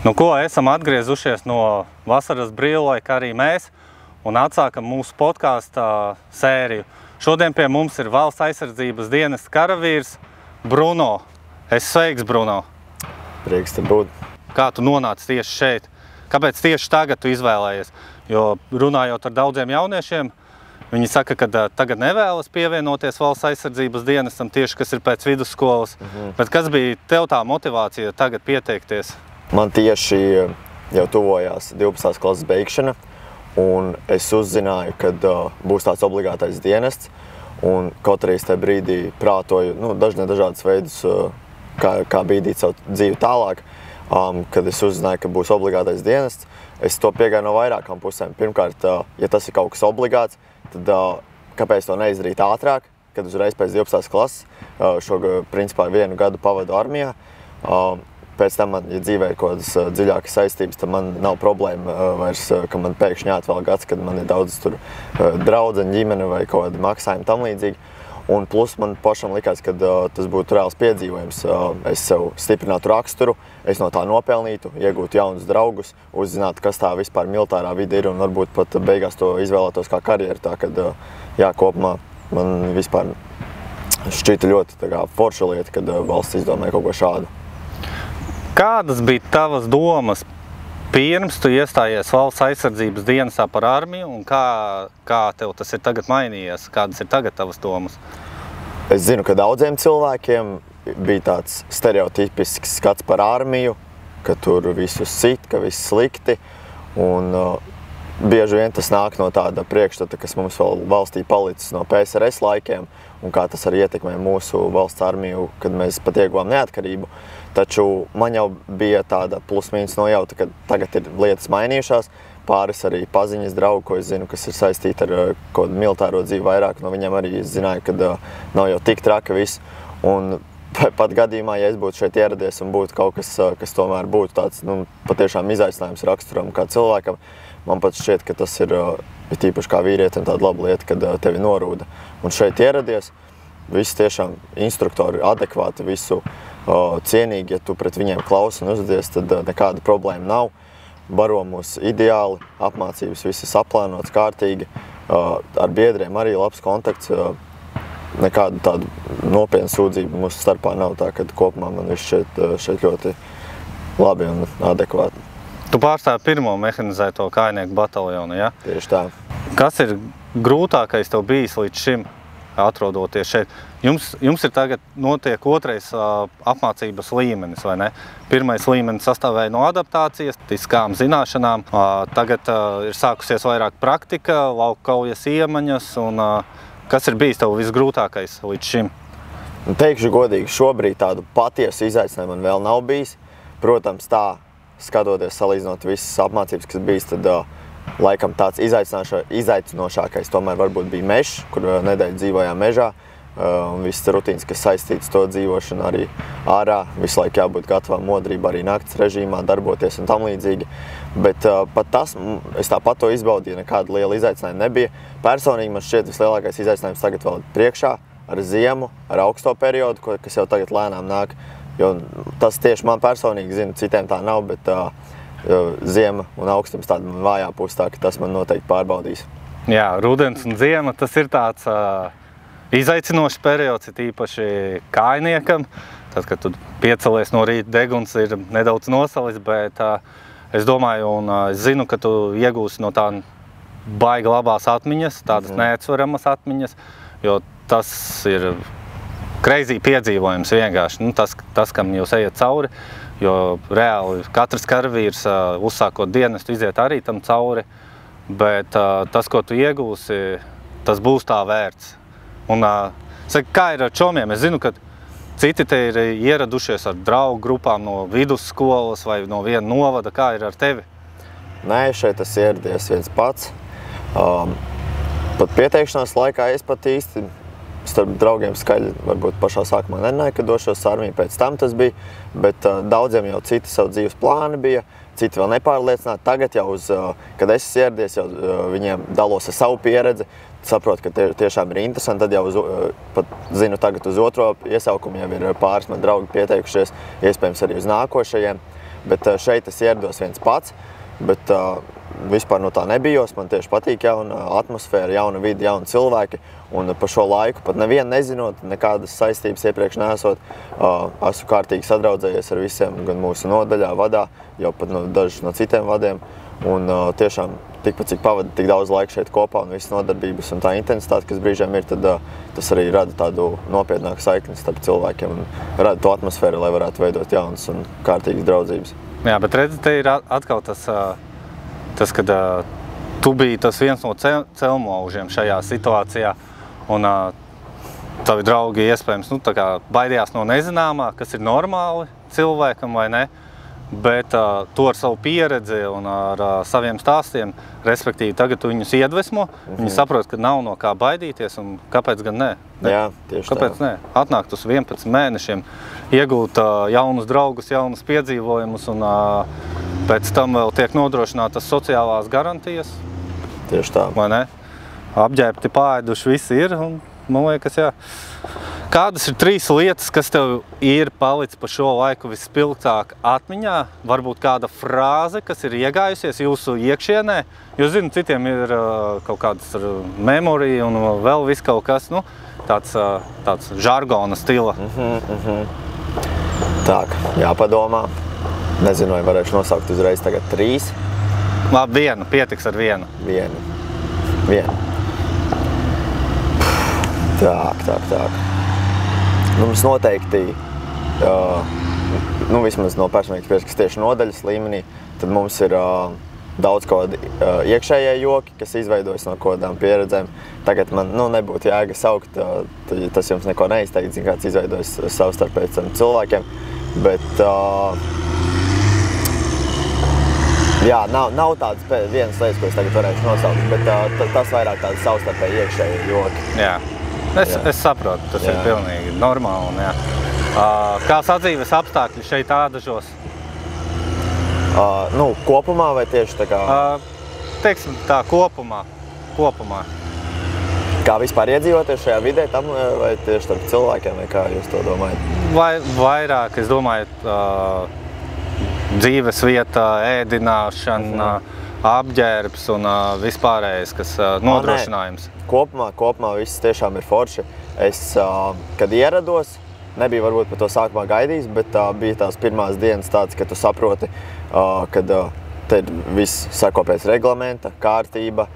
Nu ko, esam atgriezušies no vasaras brīvlaika arī mēs un atsākam mūsu podkāsta sēriju. Šodien pie mums ir Valsts aizsardzības dienesta karavīrs Bruno. Sveiks, Bruno! Prieks te būt. Kā tu nonāci tieši šeit? Kāpēc tieši tagad tu izvēlējies? Jo runājot ar daudziem jauniešiem, viņi saka, ka tagad nevēlas pievienoties Valsts aizsardzības dienestam tieši, kas ir pēc vidusskolas. Bet kas bija tev tā motivācija tagad pieteikties? Man tieši jau tuvojās 12. klases beigšana, un es uzzināju, ka būs tāds obligātais dienests, un kaut arī es tajā brīdī prātoju dažādus veidus, kā bīdīt savu dzīvi tālāk. Kad es uzzināju, ka būs obligātais dienests, es to piegāju no vairākām pusēm. Pirmkārt, ja tas ir kaut kas obligāts, tad kāpēc to neizdarīt ātrāk, kad uzreiz pēc 12. klases, šo principā 1 gadu pavadu armijā. Pēc tam, ja dzīvē ir kaut kādas dziļākas saistības, tad man nav problēma vairs, ka man pēkšņi jāatvēl gads, kad man ir daudz tur draudzeņu, ģimene vai kaut kādi maksājumi tam līdzīgi. Un plus man pašam likās, ka tas būtu reāls piedzīvojums. Es sev stiprinātu raksturu, es no tā nopelnītu, iegūtu jaunus draugus, uzzinātu, kas tā vispār militārā vide ir, un varbūt pat beigās to izvēlētos kā karjeru. Tā, kad, kopumā man vispār šķita ļoti forša lieta, kad valsts izdomāja kaut ko šādu. Kādas bija tavas domas pirms tu iestājies Valsts aizsardzības dienestā par armiju, un kā tev tas ir tagad mainījies? Kādas ir tagad tavas domas? Es zinu, ka daudziem cilvēkiem bija tāds stereotipisks skats par armiju, ka tur visus sit, ka viss slikti, un bieži vien tas nāk no tāda priekšstata, kas mums vēl valstī palicis no PSRS laikiem, un kā tas arī ietekmē mūsu valsts armiju, kad mēs pat ieguvām neatkarību. Taču man jau bija tāda plus-mīnus nojauta, ka tagad ir lietas mainījušās. Pāris arī paziņas draugi, ko es zinu, kas ir saistīti ar kaut kādu militāro dzīvi vairāk. No viņiem arī es zināju, ka nav jau tik traka viss. Un pat gadījumā, ja es būtu šeit ieradies un būtu kaut kas, kas tomēr būtu tāds patiešām izaicinājums raksturam kā cilvēkam, man pat šķiet, ka tas ir tīpaši kā vīrietim tāda laba lieta, kad tevi norūda. Un šeit ieradies, visi tiešām instruktori adekvāti, visu cienīgi, ja tu pret viņiem klausi un uzvedies, tad nekāda problēma nav. Baro mūs ideāli, apmācības viss ir saplānots kārtīgi, ar biedriem arī labs kontakts, nekādu tādu nopietnu sūdzību mūsu starpā nav, tā ka kopumā man viss šeit ļoti labi un adekvāti. Tu pārstāvi 1. mehanizēto kājnieku bataljonu, ja? Tieši tā. Kas ir grūtākais tev bijis līdz šim, atrodoties šeit? Jums ir tagad notiek 2. apmācības līmenis, vai ne? 1. līmenis sastāvēja no adaptācijas, tiskām zināšanām. Tagad ir sākusies vairāk praktika, lauku kaujas iemaņas, un kas ir bijis tev visgrūtākais līdz šim? Teikšu godīgi, šobrīd tādu patiesu izaicinājumu man vēl nav bijis. Protams, tā, skatoties, salīdzinot visas apmācības, kas bijis, tad laikam tāds izaicinošākais tomēr varbūt bija mežs, kur nedēļu dzīvojām mežā. Un viss rutīns, kas saistīts to dzīvošanu arī ārā, visu laiku jābūt gatavam modrība arī nakts režīmā, darboties un tam līdzīgi. Bet pat tas, es tāpat to izbaudīju, nekāda liela izaicinājuma nebija. Personīgi man šķiet vislielākais izaicinājums tagad vēl priekšā ar ziemu, ar augsto periodu, kas jau tagad lēnām nāk. Jo tas tieši man personīgi, zinu, citiem tā nav, bet ziema un augstums tāda man vājā puse, tā ka tas man noteikti pārbaudīs. Jā, rudens un ziema, tas ir tāds izaicinošs periods, ir īpaši kājniekam. Tad, kad tu piecelies no rīta, deguns ir nedaudz nosalis, bet es domāju un es zinu, ka tu iegūsi no tā baigi labās atmiņas, tādas neatsveramas atmiņas, jo tas ir crazy piedzīvojums vienkārši. Tas, kam jūs ejat cauri, jo reāli katrs karavīrs uzsākot dienestu iziet arī tam cauri, bet tas, ko tu iegūsi, tas būs tā vērts. Un saka, kā ir ar čomiem? Es zinu, ka citi te ir ieradušies ar draugu grupām no vidusskolas vai no viena novada. Kā ir ar tevi? Nē, šeit es ieradies viens pats. Pat pieteikšanās laikā es pat īsti starp draugiem skaļi varbūt pašā sākumā nerunāju, ka došos armiju, pēc tam tas bija, bet daudziem jau citi savu dzīves plāni bija, citi vēl nepārliecināti. Tagad jau, kad es ieradies, jau viņiem dalos ar savu pieredzi, saprotu, ka tiešām ir interesanti, tad jau pat zinu tagad uz otro iesaukumu jau ir pāris man draugi pieteikušies, iespējams arī uz nākošajiem. bet šeit es ierados viens pats, bet vispār no tā nebijos. Man tieši patīk jauna atmosfēra, jauna vide, jauni cilvēki, un pa šo laiku pat nevienu nezinot, nekādas saistības iepriekš neesot, esmu kārtīgi sadraudzējies ar visiem, gan mūsu nodaļā, vadā, jau pat dažus no citiem vadiem, un tiešām tikpat, cik pavada tik daudz laika šeit kopā un visas nodarbības un tā intensitāte, kas brīžiem ir, tad tas arī rada tādu nopietnāku saikni starp cilvēkiem un rada to atmosfēru, lai varētu veidot jaunas un kārtīgas draudzības. Jā, bet redzi, te ir atkal tas, kad tu biji tas viens no celmaužiem šajā situācijā, un tavi draugi iespējams tā kā baidījās no nezināmā, kas ir normāli cilvēkam vai ne, bet tu ar savu pieredzi un ar saviem stāstiem, respektīvi tagad tu viņus iedvesmo, viņi saprot, ka nav no kā baidīties un kāpēc gan ne? Jā, tieši kāpēc tā. ne? Atnākt uz 11 mēnešiem, iegūt jaunus draugus, jaunus piedzīvojumus un pēc tam vēl tiek nodrošinātas sociālās garantijas. Tieši tā. Vai ne? Apģērbti, pāēduši visi ir un man liekas, jā. Kādas ir 3 lietas, kas tev ir palicis pa šo laiku vispilgtāk atmiņā? Varbūt kāda frāze, kas ir iegājusies jūsu iekšienē? Jo, zinu, citiem ir kaut kādas memorija un vēl viss kaut kas, tāds žargona stila. Tak, jāpadomā. Nezinu, vai varēšu nosaukt uzreiz tagad 3. Labi, vienu, pietiks ar vienu. Vienu. Tā. Mums noteikti, vismaz no personīgas pieredzes, tieši nodaļas līmenī, tad mums ir daudz kādi iekšējie joki, kas izveidojas no kādām pieredzēm. Tagad man nebūtu jēga saukt, tas jums neko neizteikt, kāds izveidojas savstarpēji cilvēkiem, bet jā, nav tādas vienas lietas, ko es tagad varēšu nosaukt, bet tas vairāk tādas savstarpēji iekšējie joki. Jā. Es saprotu, tas ir pilnīgi normāli. Jā. Kā sadzīves apstākļi šeit Ādažos? Kopumā vai tieši tā kā? Teiksim tā, kopumā. Kā vispār iedzīvoties šajā vidē, vai tieši starp cilvēkiem, vai kā jūs to domājat? Vairāk, es domāju, dzīves vieta, ēdināšana, apģērbs un vispārējais, kas nodrošinājums. Kopumā viss tiešām ir forši. Es, kad ierados, nebija varbūt par to sākumā gaidījis, bet bija tās pirmās dienas tāds, ka tu saproti, kad te viss sako pēc reglamenta, kārtība,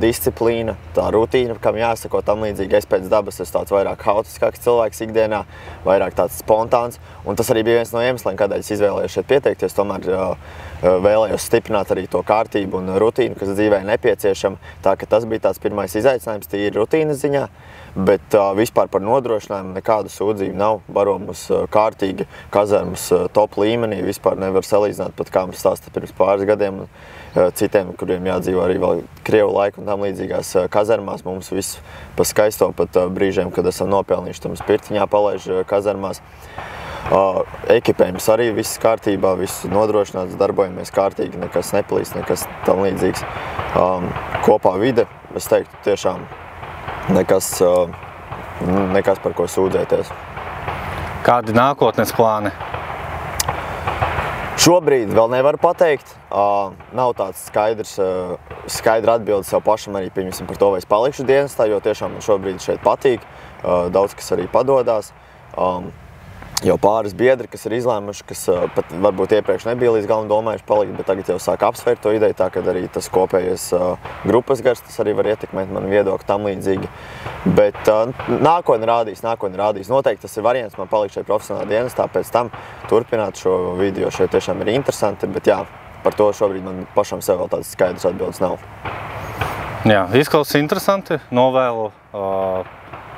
disciplīna, tā rutīna, kam jāsako tam līdzīgi. Es pēc dabas esmu tāds vairāk haotiskāks cilvēks ikdienā, vairāk tāds spontāns. Un tas arī bija viens no iemesliem, kādēļ es izvēlējos šeit pieteikties. Tomēr vēlējos stiprināt arī to kārtību un rutīnu, kas dzīvē nepieciešama. Tā ka tas bija tāds pirmais izaicinājums, tīri rutīnas ziņā. Bet vispār par nodrošinājumu nekādu sūdzību nav. Baro mums kārtīgi, kazarmas top līmenī. Vispār nevar salīdzināt pat kā mums stāsta pirms pāris gadiem. Citiem, kuriem jādzīvo arī vēl Krievu laiku un tam līdzīgās kazarmās. Mums viss pa skaisto, pat brīžiem, kad esam nopelnījuši, tam spirtiņā palaiž kazarmās. Ekipējums arī viss kārtībā, viss nodrošināts, darbojamies kārtīgi, nekas neplīst, nekas tam līdzīgs. Kopā vide, es teiktu, tiešām nekas par ko sūdzēties. Kādi nākotnes plāni? Šobrīd vēl nevaru pateikt. Nav tāds skaidra atbilde sev pašam arī, pieņemsim, par to, vai es palikšu dienestā, jo tiešām man šobrīd šeit patīk. Daudz, kas arī padodās. Jau pāris biedri, kas ir izlēmuši, kas pat varbūt iepriekš nebija līdz galam domājuši palikt, bet tagad jau sāk apsvērt to ideju, tā, kad arī tas kopējais grupas gars, tas arī var ietekmēt manu viedokli tam līdzīgi. Bet nākotne rādīs. Noteikti tas ir variants man palikt šeit profesionālā dienestā, pēc tam turpināt šo vidi, jo šeit tiešām ir interesanti, bet jā, par to šobrīd man pašam sev vēl tādas skaidras atbildes nav. Jā, izklausās interesanti, novēlu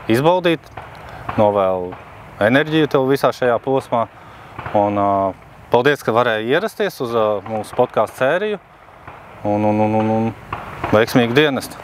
izbaudīt, novēlu enerģiju tev visā šajā posmā. Un paldies, ka varēji ierasties uz mūsu podcastu sēriju. Un veiksmīgu dienestu!